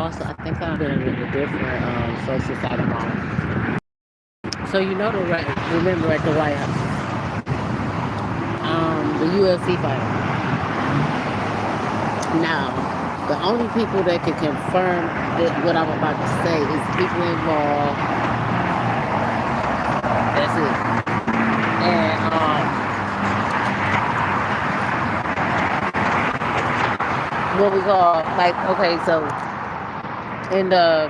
also, I think I've been in a different social side of mine. So you know remember at the White House, the UFC fighter. Now, the only people that can confirm that what I'm about to say is people involved. That's it. And what we call like okay, so in they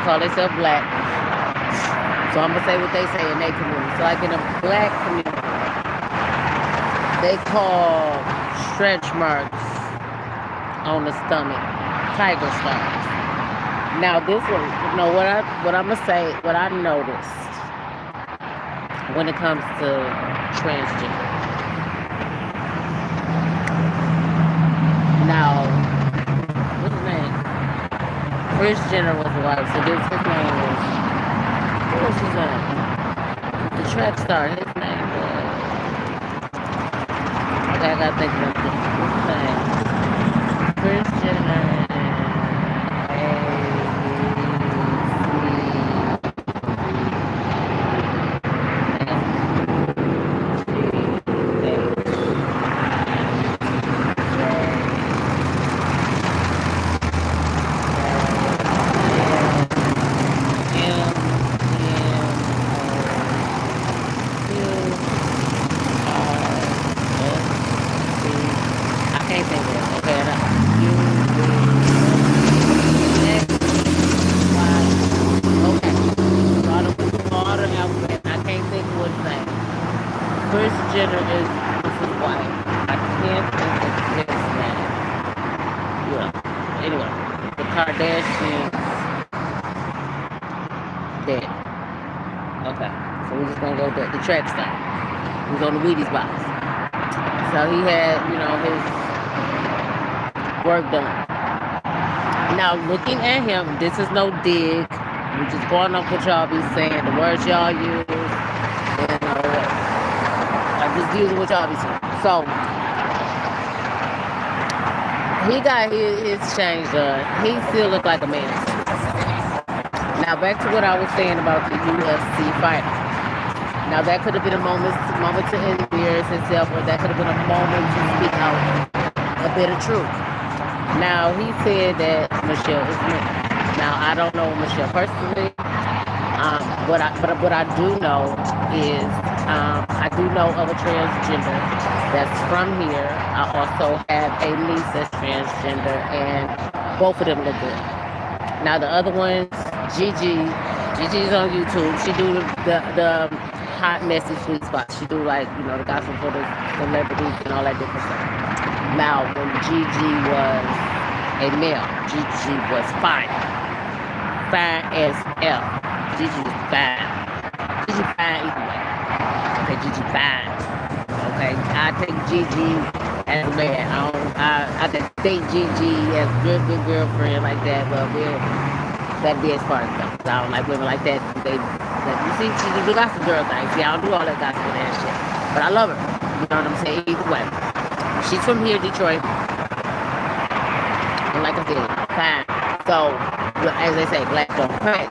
call themselves black. So I'm gonna say what they say in their community. So like in a black community, they call stretch marks on the stomach tiger stars. Now this one, you know what I'm gonna say, what I noticed when it comes to transgender. Now, what's his name? Chris Jenner was the wife, so this his name was what was his name? The track star, his name was okay, I gotta think of what's his name? Chris Jenner Chris Jenner is his wife. I can't think of his name. Yeah. Anyway, the Kardashians dead. Okay. So we're just gonna go there. The track star. He was on the Wheaties box. So he had, his work done. Now looking at him, this is no dig. We're just going off what y'all be saying, the words y'all use. Just using what y'all be saying. So he got his change done. He still look like a man. Now back to what I was saying about the UFC fighter. Now that could have been a moment to embarrass himself, or that could have been a moment to speak out a bit of truth. Now he said that Michelle is me. Now I don't know Michelle personally. What I do know is I do know of a transgender that's from here. I also have a niece that's transgender, and both of them look good. Now the other ones, Gigi's on YouTube. She do the hot, messy, sweet spots. She do like the gospel for the celebrities and all that different stuff. Now when Gigi was a male, Gigi was fine as F. Gigi was fine. Gigi fine either way. Okay, Gigi fine. Okay, I take Gigi as a man. I can date Gigi as a good girlfriend like that, but that'd be as far as goes. I don't like women like that. You see, she do the gospel girl thing. See, I don't do all that gospel and shit. But I love her. You know what I'm saying? Either way. She's from here, Detroit. And like I said, fine. So, as they say, black don't crack.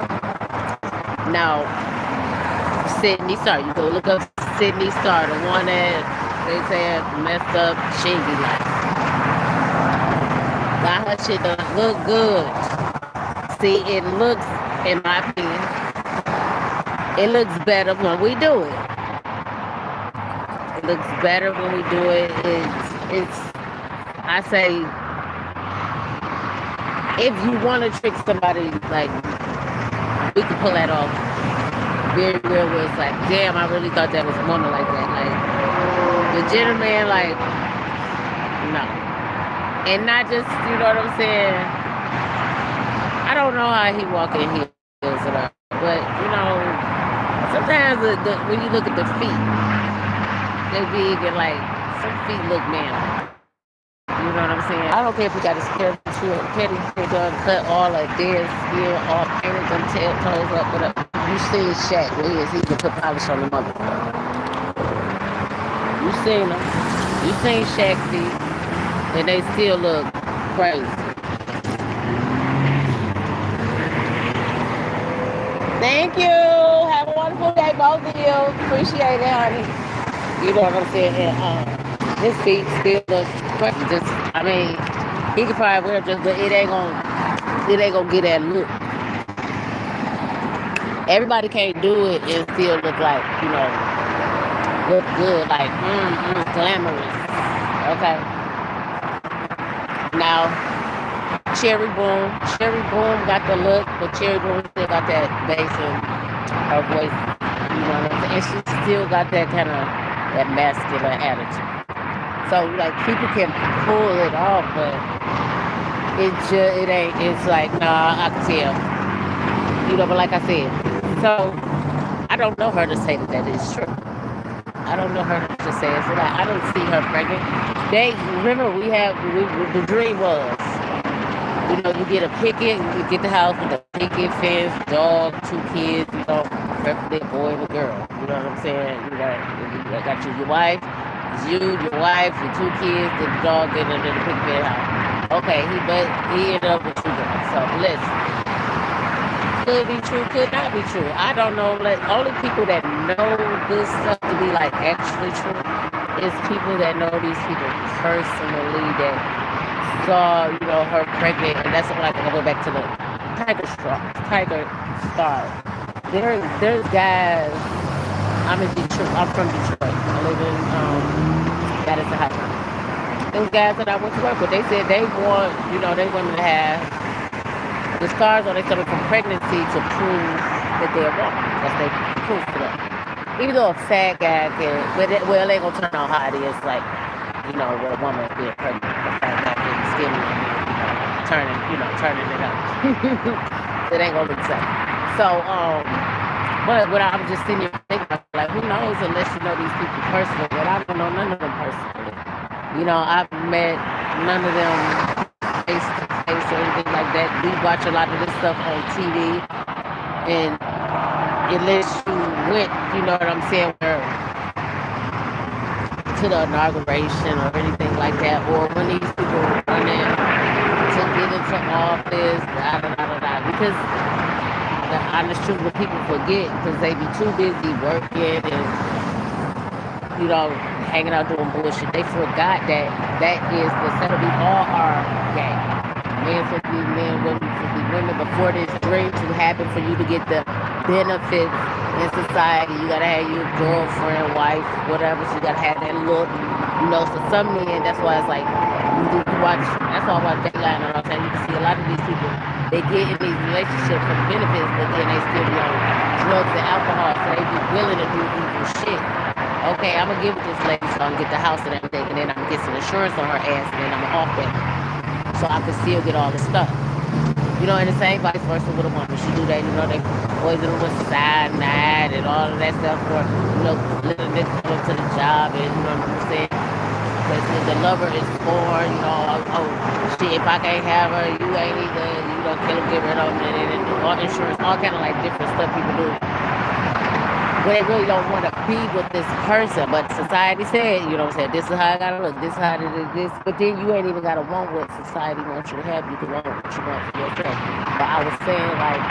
Now, Sydney Star, you go look up Sydney Star, the one that they said messed up Shingy life. Got her shit done. Look good. See, it looks, in my opinion, it looks better when we do it. It looks better when we do it. It's I say, if you want to trick somebody, like, we can pull that off very well, where it's like, damn, I really thought that was a woman like that. Like, the gentleman, like, no. And not just, you know what I'm saying? I don't know how he walk in heels or all, but, sometimes when you look at the feet, they big and, like, some feet look manly. You know what I'm saying? I don't care if you got his pedicure done, cut all the dead skin off, painted them toes up, whatever. You seen Shaq where he can put polish on the motherfucker. You seen them. You seen Shaq feet, and they still look crazy. Thank you. Have a wonderful day, both of you. Appreciate it, honey. You know what I'm saying? And, his feet still look crazy. Just, I mean, he could probably wear just, but it ain't gonna get that look. Everybody can't do it and still look like, look good, like, glamorous. Okay. Now, Cherry Boom got the look, but Cherry Boom still got that bass in her voice. You know what I'm saying? And she still got that kind of that masculine attitude. So like people can pull it off, but it ain't. It's like nah, I can tell. But like I said, so I don't know her to say that that is true. I don't know her to say it. So like I don't see her pregnant. They remember the dream was. You get a picket, you get the house with a picket fence, dog, 2 kids, preferably a boy and a girl. You know what I'm saying? You got your wife, your wife, your 2 kids, the dog, and then the picket fence house. Okay, but he ended up with 2 girls. So listen, could be true, could not be true. I don't know. Like only people that know this stuff to be like actually true is people that know these people personally that saw, her pregnant, and that's when I can go back to the Tiger Star. There's guys. I'm in Detroit. I'm from Detroit. I live in Madison Heights. Those guys that I went to work with, they said they want, they want to have the scars on their stomach from pregnancy to prove that they're a woman. That's their proof to them. Even though a fat guy can, but it ain't gonna turn out how it is like, with a woman being pregnant. A fat guy getting skinny and turning it up. It ain't gonna look the same. So, but when I'm just sitting here thinking, like, who knows unless you know these people personally, but I don't know none of them personally. I've met none of them face to face or anything like that. We watch a lot of this stuff on TV, and unless you went, you know what I'm saying, to the inauguration or anything like that, or when these people run in to get into office, because the honest truth, what people forget, because they be too busy working and hanging out doing bullshit. They forgot that is the setup. We all are gay. Men supposed to be men, women supposed to be women. Before this dream to happen for you to get the benefits in society, you gotta have your girlfriend, wife, whatever. So you gotta have that look. So some men, that's why it's like you watch. That's why I watch Dateline and all that. You can see a lot of these people. They get in these relationships for the benefits, but then they still be on drugs and alcohol. So they be willing to do evil shit. Okay, I'm gonna give it this lady so I can get the house and everything, and then I'm gonna get some insurance on her ass, and then I'm off that, so I can still get all the stuff. And the same vice versa with a woman. She do that, they poison her with cyanide and all of that stuff for, letting them come to the job, and you know what I'm saying? Because the lover is born, oh shit, if I can't have her, you ain't either, kill him, get rid of him, and all insurance, all kind of like different stuff people do. But they really don't want to be with this person. But society said, this is how I gotta look, this is how it is, this. But then you ain't even gotta want what society wants you to have. You can want what you want for yourself. But I was saying, like,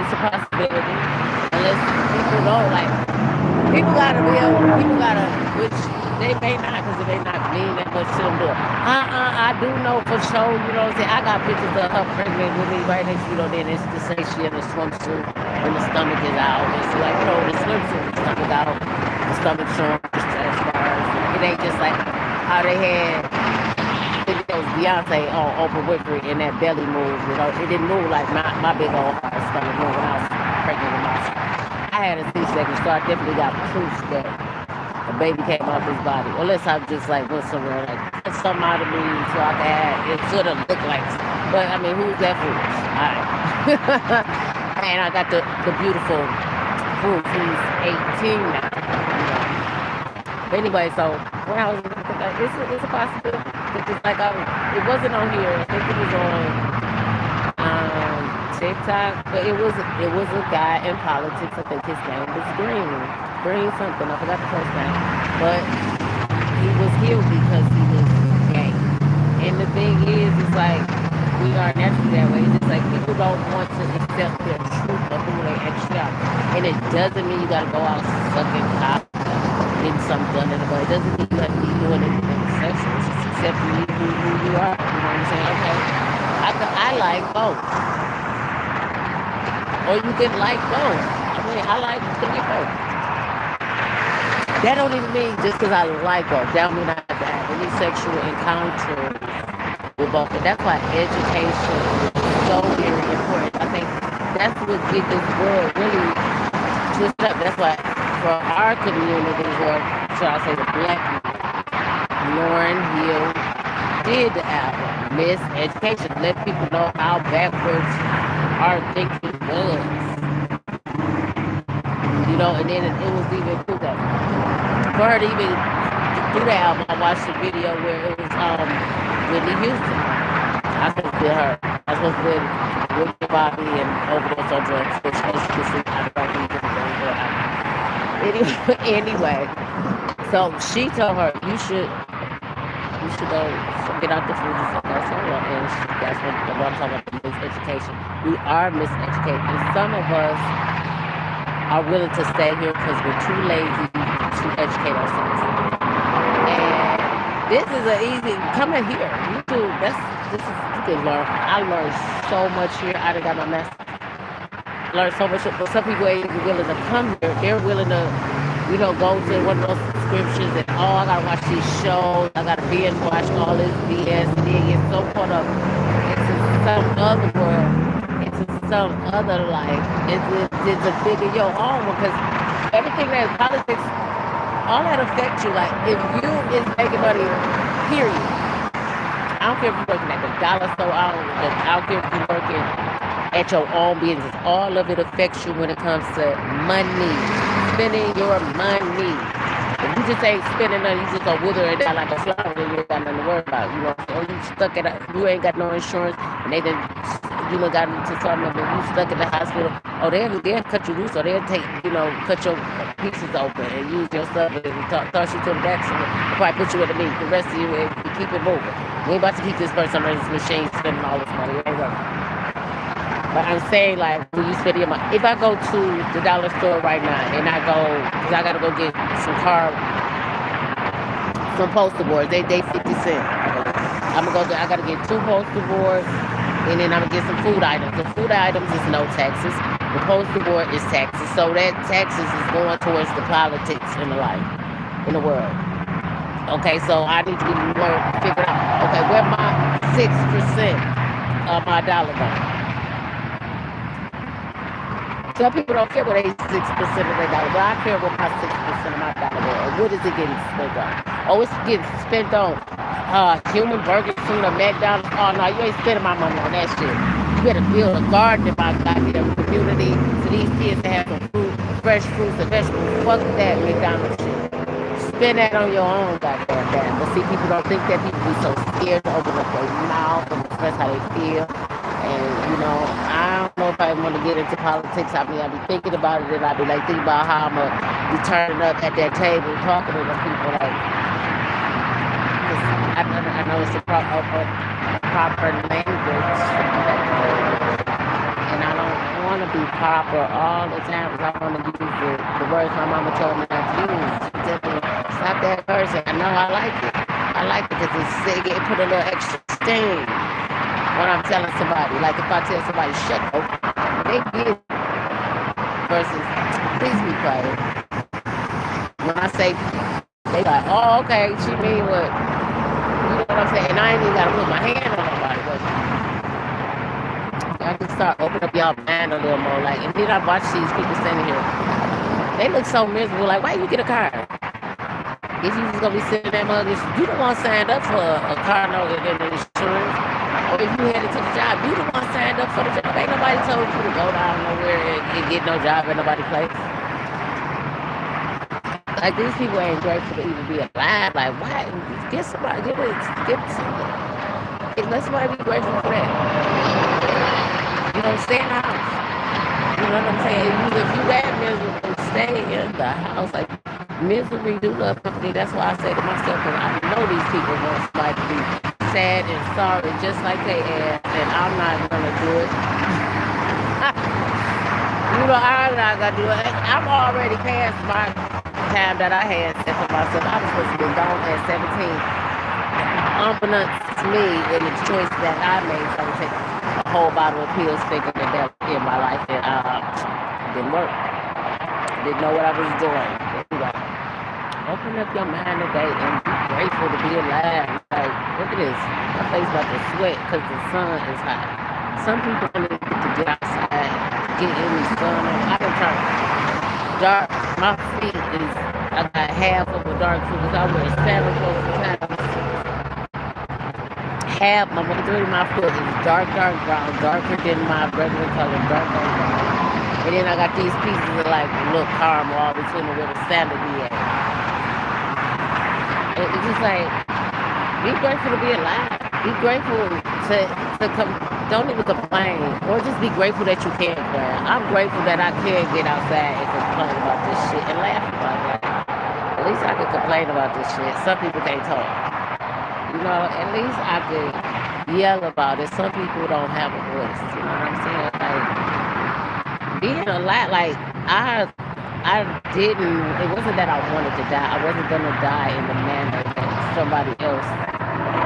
it's a possibility. Unless people know, like, people gotta, which they may not, because it may not mean that much to them do it. I do know for sure, I got pictures of her pregnant with me right next to then it's to say she in a swimsuit and the stomach is out. It's like, the swimsuit, the stomach out, the stomach showing as far as, it ain't just like how they had, it was Beyonce on Oprah Winfrey and that belly move, it didn't move like my big old hard stomach move when I was pregnant with my son. I had a C-section, so I definitely got proof that a baby came out of his body. Unless I just like went somewhere like get something out of me so I can have it sort of look like. But I mean, who's that foolish? Alright. And I got the beautiful proof. He's 18 now. But anyway, so when I was like, it's a possibility. It's like it wasn't on here. I think it was on TikTok, but it was a guy in politics. I think his name was Green something. I forgot the first name, but he was healed because he was gay. And the thing is, it's like we are naturally that way. It's just like people don't want to accept their truth of who they actually And it doesn't mean you gotta go out sucking cock, getting something done in the butt. It doesn't mean you have to be doing anything sexual. It's just accepting you who you are. You know what I'm saying? Okay, I like both. Or you can like both. I mean, I like both. That don't even mean just because I like both. That don't mean I have to have any sexual encounters with both. And that's why education is so very important. I think that's what get this world really twisted up. That's why for our community, or should I say the black people, Lauren Hill did the album, Miseducation. Let people know how backwards our thinking was. You know, and then it was even cool that for her to even do that album, I watched a video where it was Whitney Houston. I could feel her. I was with Whitney Bobby and overdose on drugs, which as you can see, I don't think anyway, so she told her you should go get out the food and stuff. That's all. And that's what I'm talking about, miseducation. We are miseducated, and some of us are willing to stay here because we're too lazy to educate ourselves. And this is an easy coming here. You can learn. I learned so much here. I done got my master's. Learn so much, but some people ain't even willing to come here. They're willing to, go to one of those subscriptions and I gotta watch these shows. I gotta binge watch all this BS. And then get so caught up into some other world, into some other life. It's a figure your own, because everything that is politics, all that affects you. Like if you is making money, period. I don't care if you're working at the dollar store. I don't care if you're working at your own business. All of it affects you when it comes to money. Spending your money. If you just ain't spending nothing, you just gonna wither it down like a flower, and you ain't got nothing to worry about. You know, or you stuck at you ain't got no insurance, and they done got into something, and you stuck in the hospital. Oh, they'll cut you loose, or they'll cut your pieces open and use your stuff and toss you to the back, and probably put you in the meat. The rest of you, and keep it moving. We ain't about to keep this person on this machine spending all this money. It ain't working. But I'm saying, like, when you spend your money, if I go to the dollar store right now and I go, because I got to go get some poster boards, they 50 cents. I'm going to go there, I got to get 2 poster boards, and then I'm going to get some food items. The food items is no taxes. The poster board is taxes. So that taxes is going towards the politics in the life, in the world. Okay, so I need to figure out, okay, where my 6% of my dollar goes. Some people don't care what 86% of their dollar, but I care what my 6% of my dollar is. Or what is it getting spent on? Oh, it's getting spent on human burgers from the McDonald's. Oh, no, you ain't spending my money on that shit. You better build a garden in my goddamn community for these kids to have some fruit, fresh fruits and vegetables. Fuck that McDonald's shit. Spend that on your own goddamn damn. But see, people don't think that. People be so scared to open up their mouth and express how they feel. And, I don't know if I want to get into politics. I mean, I be thinking about it, and I be like thinking about how I'm going to be turning up at that table talking to them people. Like, I know it's a proper language, and I don't want to be proper all the time, because I want to use the words my mama told me not to use. She said, stop that person. I know I like it. I like it because it put a little extra sting when I'm telling somebody. Like if I tell somebody, shut up, they get it. Versus, please be quiet. When I say, they like, oh, okay, she mean what? You know what I'm saying? And I ain't even got to put my hand on nobody, but I can start opening up y'all mind a little more. Like, and then I watch these people standing here. They look so miserable. Like, why you get a car? If you just gonna be sitting there, you don't want to sign up for a car note and insurance. Or if you headed to the job, you the one signed up for the job. Ain't nobody told you to go down nowhere and get no job at nobody's place. Like, these people ain't grateful to even be alive. Like, why? Let somebody be grateful for that. Stay in the house. You know what I'm saying? If you that miserable, stay in the house. Like, misery do love company. That's why I say to myself, because I know these people want somebody to be sad and sorry just like they are, and I'm not gonna do it. I gotta do it. I'm already past my time that I had set for myself. I was supposed to be gone at 17. Unbeknownst to me, and the choice that I made, so I would take a whole bottle of pills, thinking that that would end my life, and didn't work. Didn't know what I was doing. Anyway, open up your mind today and be grateful to be alive. Like, look at this. My face about to sweat because the sun is hot. Some people really need to get outside, get in the sun. I've been trying dark. My feet is, I got half of a dark foot because I wear sandals most of the time. Half, my majority of my foot is dark brown, darker than my regular color, dark brown. And then I got these pieces of like look caramel all between the where the sandal be at. It's just like, be grateful to be alive. Be grateful to come. Don't even complain, or just be grateful that you can complain. I'm grateful that I can get outside and complain about this shit and laugh about it. At least I can complain about this shit. Some people can't talk. You know, at least I could yell about it. Some people don't have a voice. You know what I'm saying? Like, being alive, like, I didn't, it wasn't that I wanted to die. I wasn't going to die in the manner that somebody else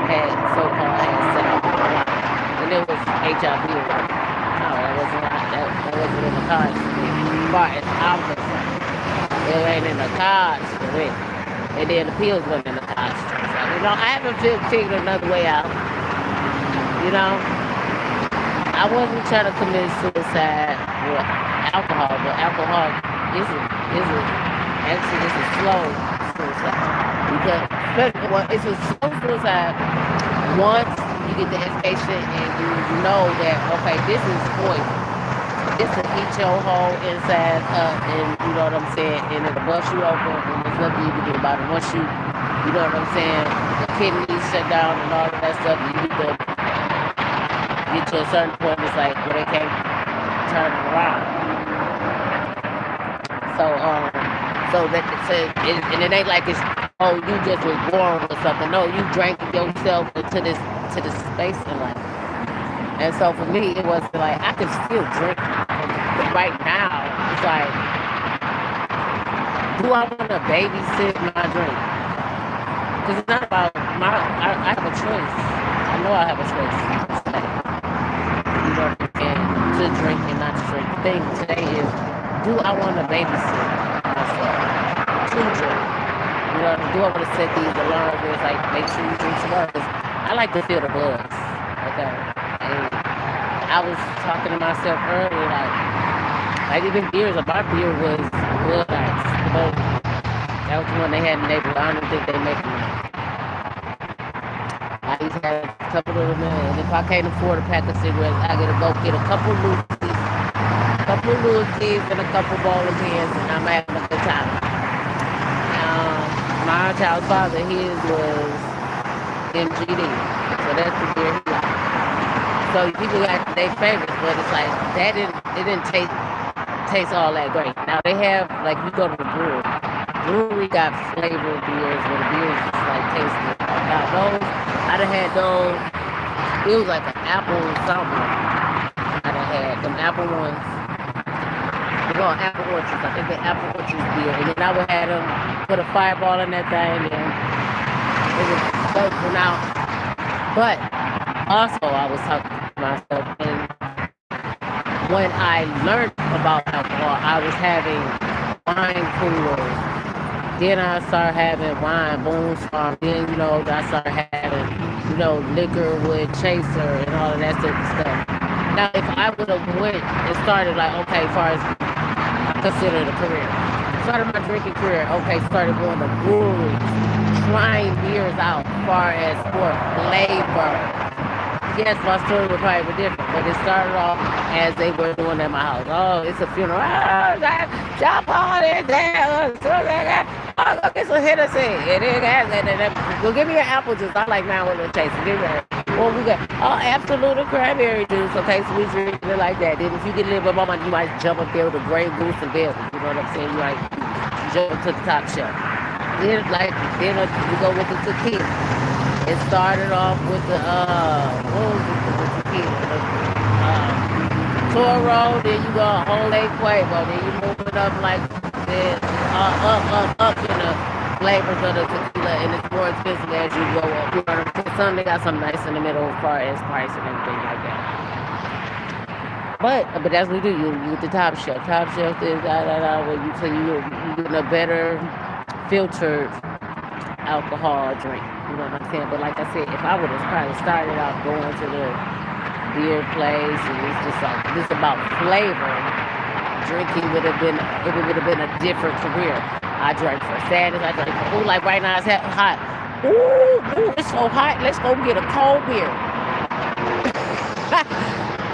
had so-called had set up for me. And it was HIV. No, that wasn't in the cards for me. As far as I'm concerned, it ain't in the cards for me. And then the pills wasn't in the cards. So, you know, I haven't figured another way out. You know, I wasn't trying to commit suicide with alcohol, but alcohol is a slow suicide. Because it's a slow suicide once you get the education and you know that, okay, this is poison. This will eat your whole inside up, and you know what I'm saying, and it'll bust you open, and there's nothing you can do about it. Once you know what I'm saying, the kidneys shut down and all of that stuff, you need to get to a certain point, it's like, where they can't turn it around. And it ain't like it's, oh, you just was born or something. No, you drank yourself into this space in life. And so for me, it was like, I can still drink. But right now, it's like, do I want to babysit my drink? Because it's not about I have a choice. I know I have a choice. You know, and to drink and not to drink. The thing today is, do I want to babysit myself to drink? You know, do I want to set these alarms where it's like, make sure you drink some more? Because I like to feel the buzz. Okay. And I was talking to myself earlier, like even beers, my beer was Bud Ice. That was the one they had in the neighborhood. I don't think they make them. I used to have a couple of them, and if I can't afford a pack of cigarettes, I gotta go get a couple Lucy's and a couple bowling pins, and I'm having a good time. My child's father, his was MGD, so that's the beer he liked. So people got their favorites, but it's like that didn't taste all that great. Now they have, like, you go to the brewery got flavored beers where the beers just like taste good. Now those, I done had those. It was like an apple something. I done had them apple ones. They're called apple orchards. I think they're apple orchards beer. And then I would have them put a fireball in that thing, and it was bursting out. But also, I was talking to myself, and when I learned about alcohol, I was having wine coolers. Then I started having wine, Boone's Farm. Then, you know, I started having, you know, liquor with Chaser and all of that sort of stuff. Now, if I would have went and started, like, okay, as far as I consider it a career. Started my drinking career, okay, started going to breweries, trying beers out as far as for flavor. Yes, my story would probably be different, but it started off as they were doing at my house. Oh, it's a funeral. Oh, jump on it, damn. Oh, look, it's a Hennessy. And then, well, give me an apple juice. I like mine with a taste. Give me that. Well, we got, absolute cranberry juice. Okay, so we drink it like that. Then if you get a little bit more money, you might jump up there with a Grey Goose and Belly. You know what I'm saying? You might jump to the top shelf. Then we go with the tequila. It started off with the, what was it, the tequila? Toro, then you go a whole Lake Quavo, then you move it up like this, up in the flavors of the tequila, and it's more expensive as you go up. You know what I'm saying? Some they got something nice in the middle as far as price and everything like that. But that's what we do. You get the top shelf. Top shelf is where you so you getting a better filtered alcohol drink. You know what I'm saying? But like I said, if I would have probably started off going to the beer place and it's just like this about flavor, drinking would have been a different career. I drank for sadness. I drank for like right now it's hot. Ooh, it's so hot. Let's go get a cold beer.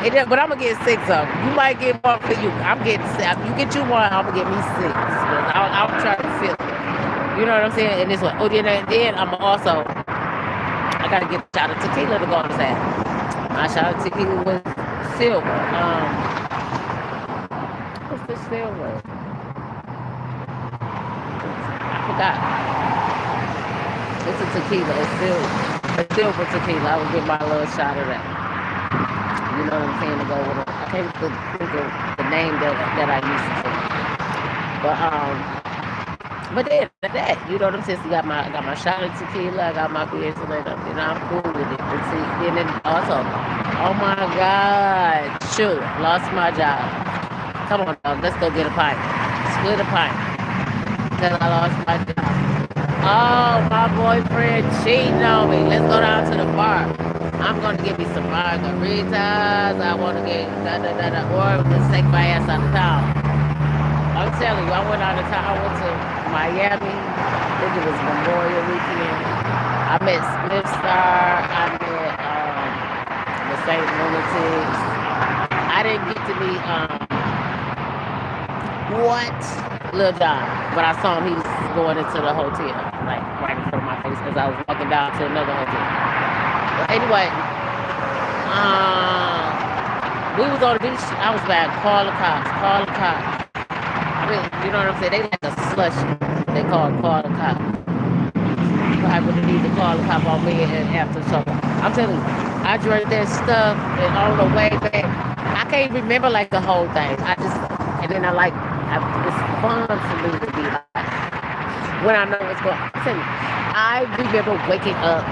But I'm gonna get 6 of them. You might get one for you. I'm getting 7. You get you one, I'm gonna get me 6. I'm trying to feel it. You know what I'm saying? And this one. Oh, then I'm also I gotta get a shot of tequila to go on the side. My shot of tequila was silver. What's the silver? I forgot. It's a tequila. It's silver. A silver tequila. I would get my little shot of that. You know what I'm saying, to go with it. I can't think of the name that I used to. But then that, you know what I'm saying? So I got my shot of tequila, I got my beer, so I'm cool with it. And see, and then also, oh my God, shoot, lost my job. Come on, dog, let's go get a pint. Split a pint. Because I lost my job. Oh, my boyfriend cheating on me. Let's go down to the bar. I'm gonna get me some margaritas. I wanna get or just take my ass out of town. I'm telling you, I went out of town. I went to Miami. I think it was Memorial Weekend. I met Smith Star. I met the St. Lunatics. I didn't get to meet Lil John, but I saw him. He was going into the hotel, like right in front of my face, because I was walking down to another hotel. But anyway, we was on the beach. I was bad. Call the cops. I mean, you know what I'm saying? They like a slush. They call the cops. I would need to call the cop on me and after supper. I'm telling you, I drank that stuff and on the way back, I can't remember like the whole thing. And then it's fun for me to be like, when I know what's going on. I'm telling you, I remember waking up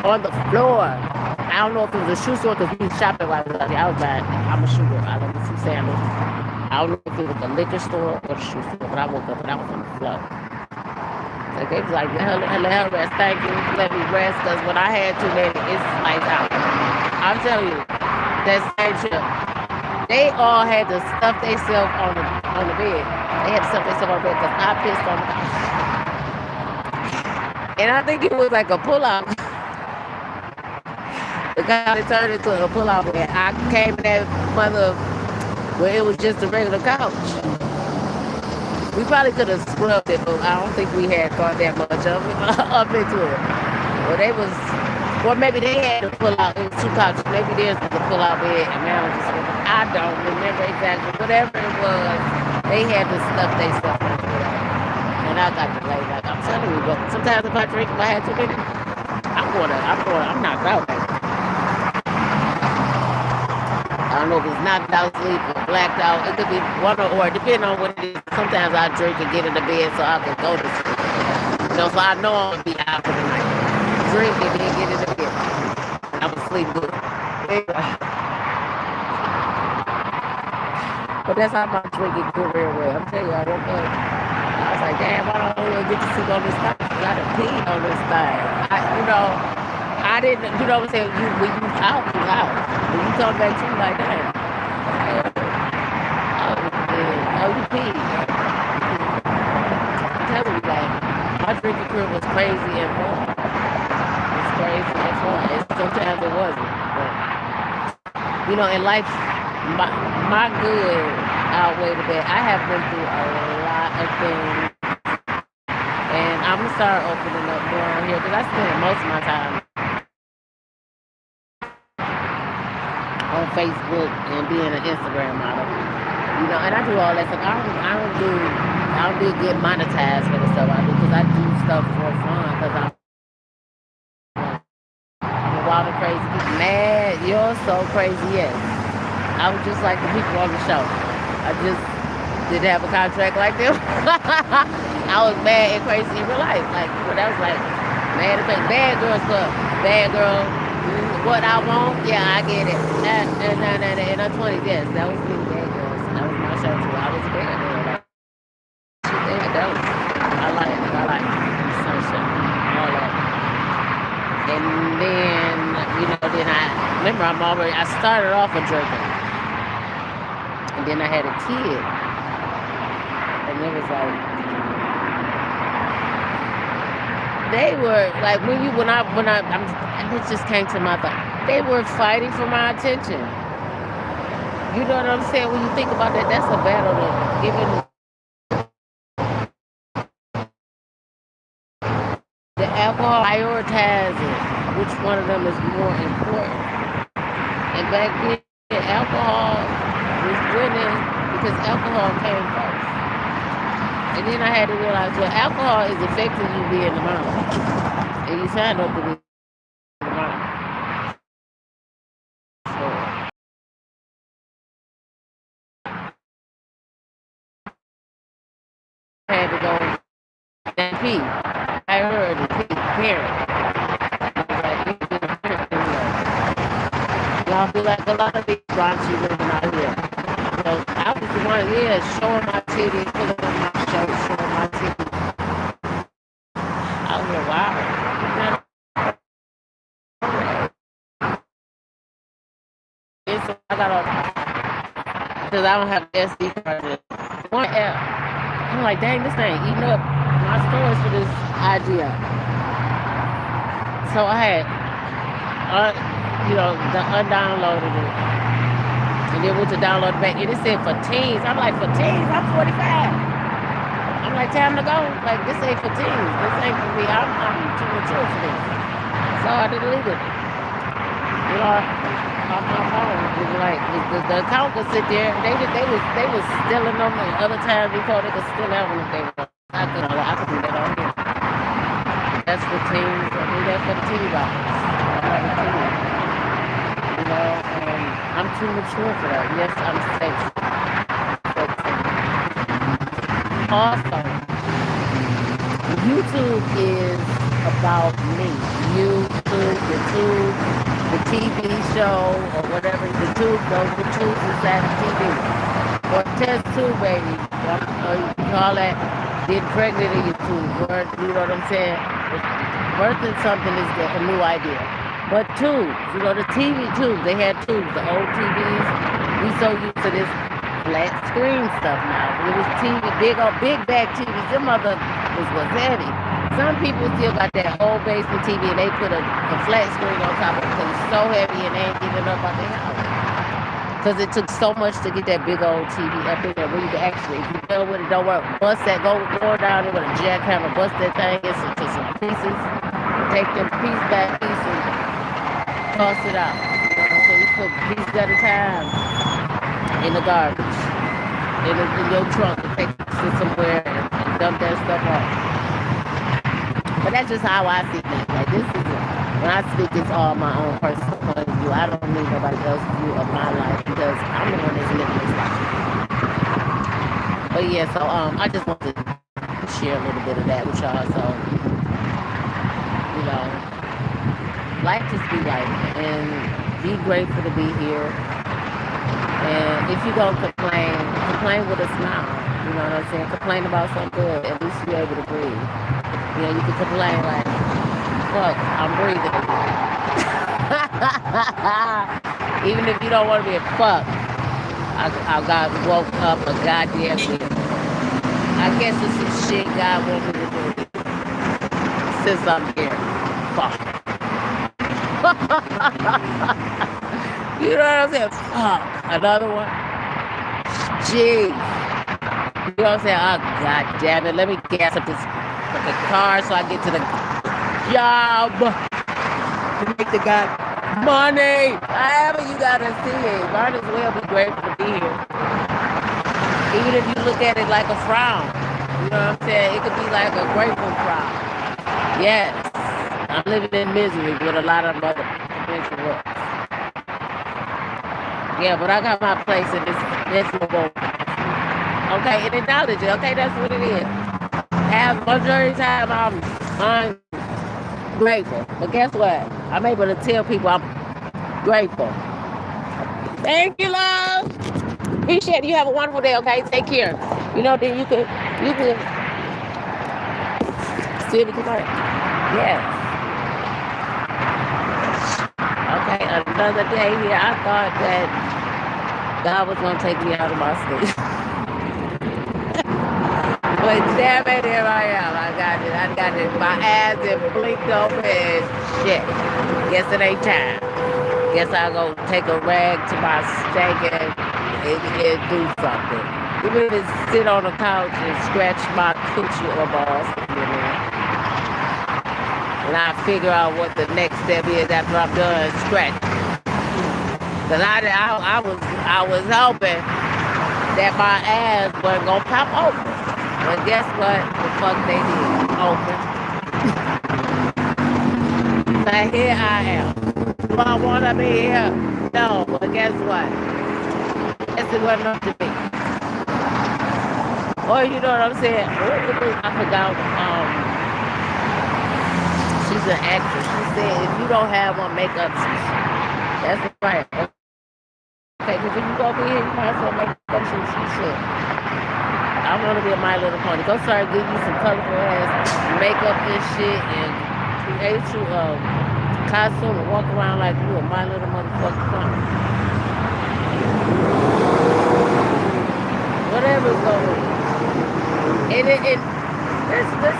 on the floor. I don't know if it was a shoe store because we was shopping while I was buying. I'm a shooter. I love to see sandals. I don't know if it was a liquor store or a shoe store, but I woke up and I was on the floor. So they was like, let her rest. Thank you. Let me rest, because when I had too many, it's lights out. I'm telling you, that same trip, they all had to stuff themselves on the bed. They had to stuff themselves on the bed because I pissed on the couch. And I think it was like a pull-out. The guy turned into a pull-out bed. I came in that mother where it was just a regular couch. We probably could have scrubbed it, but I don't think we had thought that much of it up into it. Or maybe they had to pull out. It was 2 couches. Maybe theirs was a pull-out bed, and now I don't remember exactly. Whatever it was, they had to stuff they stuff into it. And I got to lay back. I'm telling you, but sometimes if I drink, if I had too many, I'm knocked out. I don't know if it's knocked out sleep or blacked out. It could be one or depending on what it is. Sometimes I drink and get in the bed so I can go to sleep. You know, so I know I'm gonna be out for the night. Drink and then get in the bed. I'm gonna sleep good. But that's how my drinking career went. I'm telling you, I woke up. I was like, damn, I don't really get to sleep on this thing. I gotta pee on this thing. I didn't, you know what I'm saying? When you out. When you come back to you like that. Oh, you pee. I'm telling you, like, my drinking career was crazy and fun. It's crazy and fun. Sometimes it wasn't. But, you know, in life, my good outweighed the bad. I have been through a lot of things. And I'm going to start opening up more on here because I spend most of my time on Facebook and being an Instagram model. You know, and I do all that stuff. I don't do get monetized for the stuff I do because I do stuff for fun because I'm wild and crazy. Mad, you're so crazy, yes. I was just like the people on the show. I just didn't have a contract like them. I was mad and crazy in real life. Like, but that was like mad and crazy. Bad girls club. Bad girl. What I want, yeah, I get it. In her 20s, yes, that was me, bad girls. That was my show too. I was a bad girl. Like, shit, that was, I like sunshine, all that. And then, then I remember I started off a drinker. And then I had a kid. And it was like, they were like, it just came to my thought. They were fighting for my attention. You know what I'm saying? When you think about that, that's a battle to giving the alcohol, prioritizing which one of them is more important. And back then, alcohol was winning because alcohol came first. And then I had to realize, well, alcohol is affecting you being the mom. And you signed up to be the mom. So, I had to go and pee. I heard the pee, parent. I was like, you been a parent anyway. Y'all feel like a lot of these raunchy women out here. So I was the one, showing my titties, pulling on my shirt, showing my titties. I was like, wow. And so I got off because I don't have SD card. One app. I'm like, dang, this ain't eating up my stores for this idea. So I had, undownloaded it. And then went to download it back. And it said for teens. I'm like, for teens? I'm 45. I'm like, time to go. Like, this ain't for teens. This ain't for me. I'm too mature for this. So I deleted it. On my phone. It was like, the account could sit there. They was stealing them at other times before they could steal them if they were. I could do that on here. That's for teens. I do that for the TV box. I'm not a teen. I'm too mature for that. Yes, I'm sexy. Also, YouTube is about me. The TV show, or whatever, the tubes inside the TV. Or test tube, baby. You call that getting pregnant in YouTube. You know what I'm saying? Birthing something is a new idea. But tubes, the TV tubes, they had tubes, the old TVs. We so used to this flat screen stuff now. It was TV, big back TVs. Them mother was heavy. Some people still got that old basement TV and they put a flat screen on top of it because it's so heavy and they ain't giving up out their house. Because it took so much to get that big old TV up in there where you can actually, if you deal with it, don't work. Bust that, go down there with a jackhammer, bust that thing into some pieces, take them piece by piece and toss it out. So you put pieces at a time in the garbage, in your trunk, and take it somewhere and dump that stuff off. But that's just how I see things. Like, this is, when I speak, it's all my own personal point of view. I don't need nobody else's view of my life because I'm the one that's living this life. But yeah, so I just wanted to share a little bit of that with y'all. So, life just be life and be grateful to be here. And if you don't complain with a smile. You know what I'm saying? Complain about something good. At least you're able to breathe. You can complain like, fuck, I'm breathing. Even if you don't want to be a fuck, I got woke up a goddamn minute. I guess it's some shit God wants me to do since I'm here. Fuck. You know what I'm saying? Fuck. Another one. Jeez. You know what I'm saying? Oh, God damn it. Let me gas up this fucking car so I get to the job to make the money. However you gotta see it. Might as well be grateful to be here. Even if you look at it like a frown. You know what I'm saying? It could be like a grateful frown. Yes. I'm living in misery with a lot of other potential work. Yeah, but I got my place in this level. Okay, and acknowledge it. Okay, that's what it is. Have majority of the time I'm grateful. But guess what? I'm able to tell people I'm grateful. Thank you, love. Appreciate it. You have a wonderful day, okay? Take care. Then you could still be concerned. Yes. Okay, another day here. I thought that God was gonna take me out of my sleep. But damn it, here I am. I got it. My eyes have blinked open and shit. Guess it ain't time. Guess I'll go take a rag to my stank and do something. Even if it's sit on the couch and scratch my coochie or balls, and I figure out what the next step is after I'm done scratching. Cause I was hoping that my ass wasn't gonna pop open. But guess what? The fuck they did. Open. But here I am. Do I wanna be here? No, but guess what? It's wasn't up to me. Or you know what I'm saying? I forgot. She's an actress. She said if you don't have one, make up some shit. That's right. Okay, because if you go over here, you might as well make up some shit. I want to be a My Little Pony. Go start getting you some colorful ass makeup and shit and create you a costume and walk around like you a My Little motherfucking pony. Whatever's going on. And let's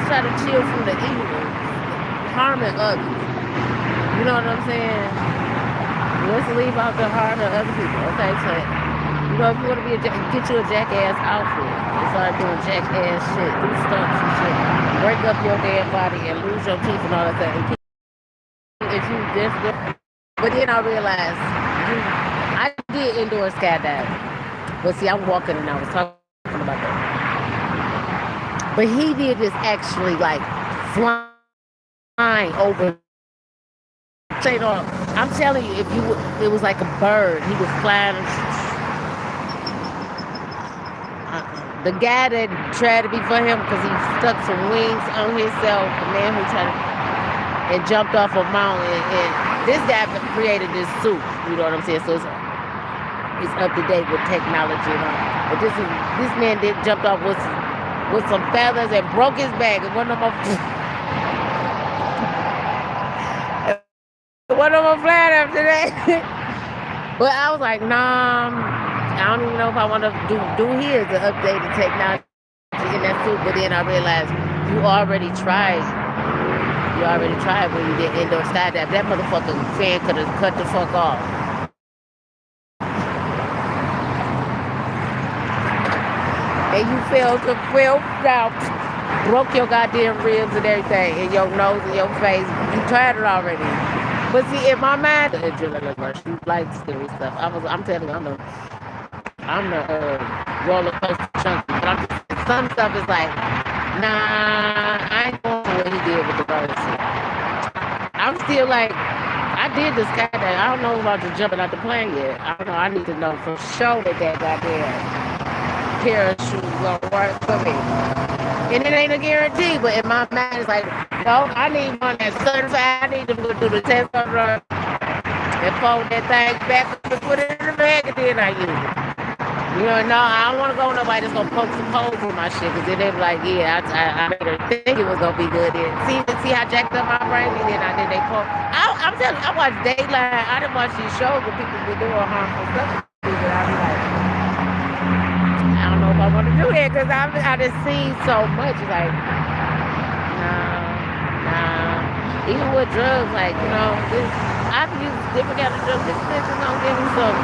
try to chill from the evil, harming others. You know what I'm saying? Let's leave out the harm of other people. Okay, so if you want to get you a jackass outfit and start doing jackass shit, do stunts and shit, break up your dead body and lose your teeth and all that stuff. If you different, but then I realized I did indoor skydiving, but see, I'm walking and I was talking about that. But he did this actually like flying over. I'm telling you, it was like a bird. He was flying. The guy that tried to be for him because he stuck some wings on himself, the man who tried to, and jumped off a mountain. And this guy created this suit. You know what I'm saying? So it's up to date with technology and all. But this man jumped off with some feathers and broke his back. And one of them flat after that. But I was like, nah, I don't even know if I want to do his the updated technology in that suit. But then I realized you already tried when you did indoor skydive. That motherfucking fan could have cut the fuck off. And you fell down, broke your goddamn ribs and everything, and your nose and your face. You tried it already. But see, in my mind, the adrenaline rush, you like scary stuff. I'm telling you, I'm the roller coaster chunky. But some stuff is like, nah, I ain't going for what he did with the birds. I'm still like, I did the skydive. I don't know about the jumping out the plane yet. I don't know. I need to know for sure that goddamn parachute gonna work for me. And it ain't a guarantee, but in my mind it's like, no, I need one that's certified. I need to go do the test on run and fold that thing back up and put it in the bag and then I use it. You know, no, I don't want to go with nobody that's gonna poke some holes in my shit, because then they be like, yeah, I made her think it was gonna be good. Then see how jacked up my brain, and then they poke. I'm telling you, I watch Dayline. I didn't watch these shows where people be doing harmful stuff. I be like, I don't know if I want to do that, because I just seen so much. Like, nah. Even with drugs, like, I've used different kind of drugs. This is gonna give me some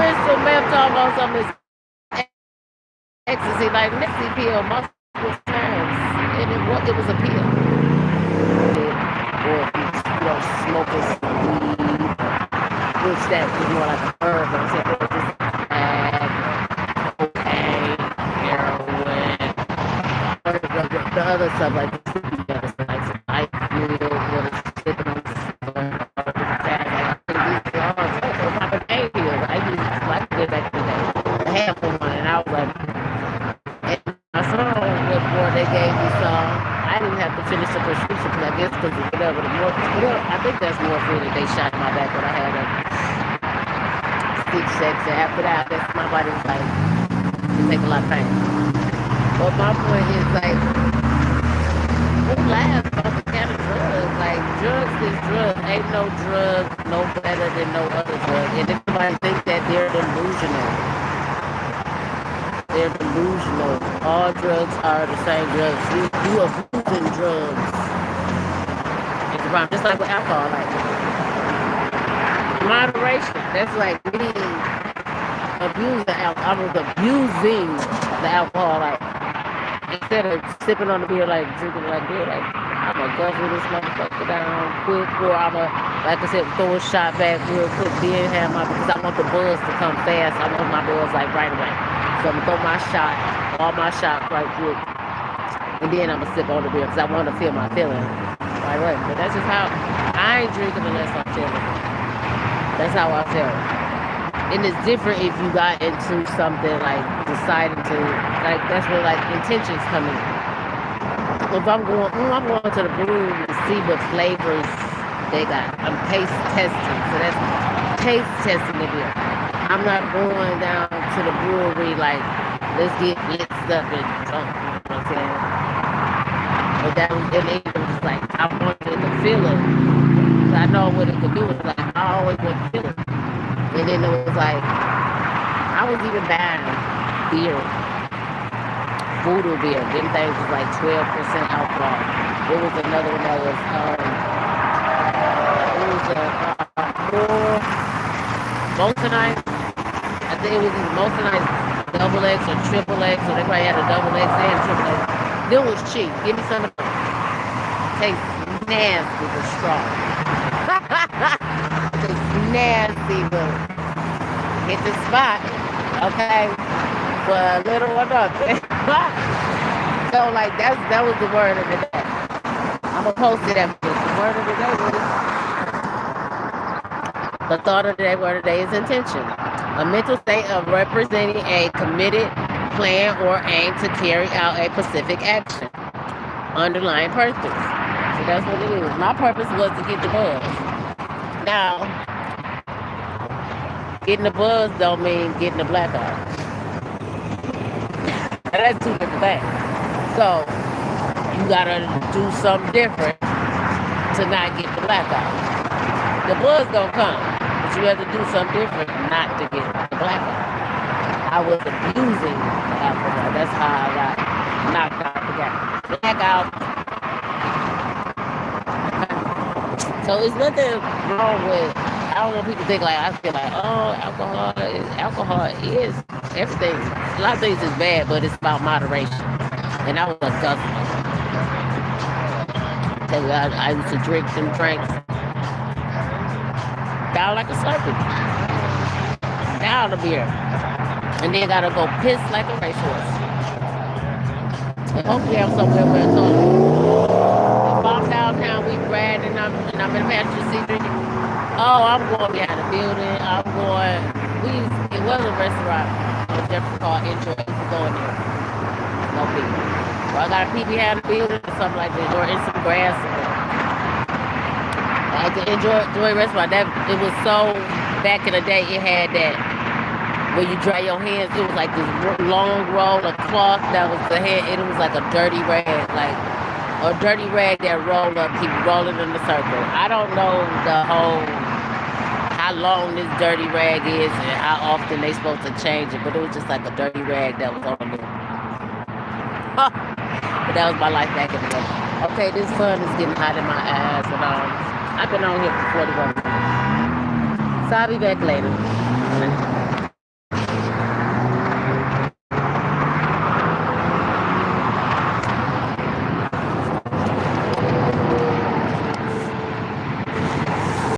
crystal meth, talking about some of this ecstasy, like Nipsey pill multiple times, and it was a pill. Or if you smoking some weed, which that is more like a herb, I'm saying, the other stuff like some ice cream, that's more food that they shot in my back when I had a C-section. After that, that's my body was like, it take a lot of pain. But my point is like, who laughs about the kind of drugs? Like, drugs is drugs. Ain't no drug no better than no other drug. And if somebody thinks that they're delusional, they're delusional. All drugs are the same drugs. You abusing drugs. It's wrong. Just like with alcohol, like moderation. That's like me abusing the alcohol. I was abusing the alcohol, like instead of sipping on the beer, like drinking like beer, like I'm gonna guzzle this motherfucker down quick, or I'm gonna, like I said, throw a shot back real quick, then have my, because I want the buzz to come fast. I want my buzz like right away. So I'm gonna throw my shot, all my shots right quick, and then I'm gonna sip on the beer because I want to feel my feeling right away. But that's just how I ain't drinking unless I'm feeling. That's how I feel. And it's different if you got into something like deciding to, like that's where like intentions come in. If I'm going to the brewery to see what flavors they got. I'm taste testing, so that's taste testing the beer. I'm not going down to the brewery like, let's get mixed up and drunk, you know what I'm saying? But that was, and it was just like, I wanted to feel it. I know what it could do. It's like, I always want to feel it. And then it was like, I was even buying beer, voodoo beer. Them things was like 12% alcohol. There was another one that was, Mosinite. I think it was either Mosinite double X or triple X, or they probably had a double X and triple X. Them was cheap. Give me some of them. Tastes nasty but strong. Tastes nasty but hit the spot, okay? For a little or nothing. So like that was the word of the day. I'm gonna post it after this. The word of the day was, the thought of the day, word of the day is intention. A mental state of representing a committed plan or aim to carry out a specific action. Underlying purpose. So that's what it is. My purpose was to get the buzz. Now, getting the buzz don't mean getting the blackout. That's two different things. So, you gotta do something different to not get the blackout. The buzz gonna come, but you have to do something different not to get the blackout. I was abusing the alcohol. That's how I got knocked out the game. Blackout. So it's nothing wrong with, I don't want people to think like, I feel like, oh, alcohol is everything. A lot of things is bad, but it's about moderation. And I was a guzzler. I used to drink some drinks down like a slurpee. Down the beer. And then gotta go piss like a racehorse. And hopefully I'm somewhere where it's on. If I'm downtown, we ride and I'm in the passenger seat drinking. Oh, I'm going behind the building. It was a restaurant on Jefferson called Enjoy. We go in there. No people. So I gotta pee behind the building or something like that, or in some grass. I had to enjoy restaurant. That it was so back in the day. It had that where you dry your hands. It was like this long roll of cloth that was the hand. It was like a dirty rag, like a dirty rag that rolled up, keep rolling in the circle. I don't know how long this dirty rag is and how often they supposed to change it, but it was just like a dirty rag that was on there. But that was my life back in the day. Okay, this sun is getting hot in my eyes, and I've been on here for 41 minutes. So I'll be back later.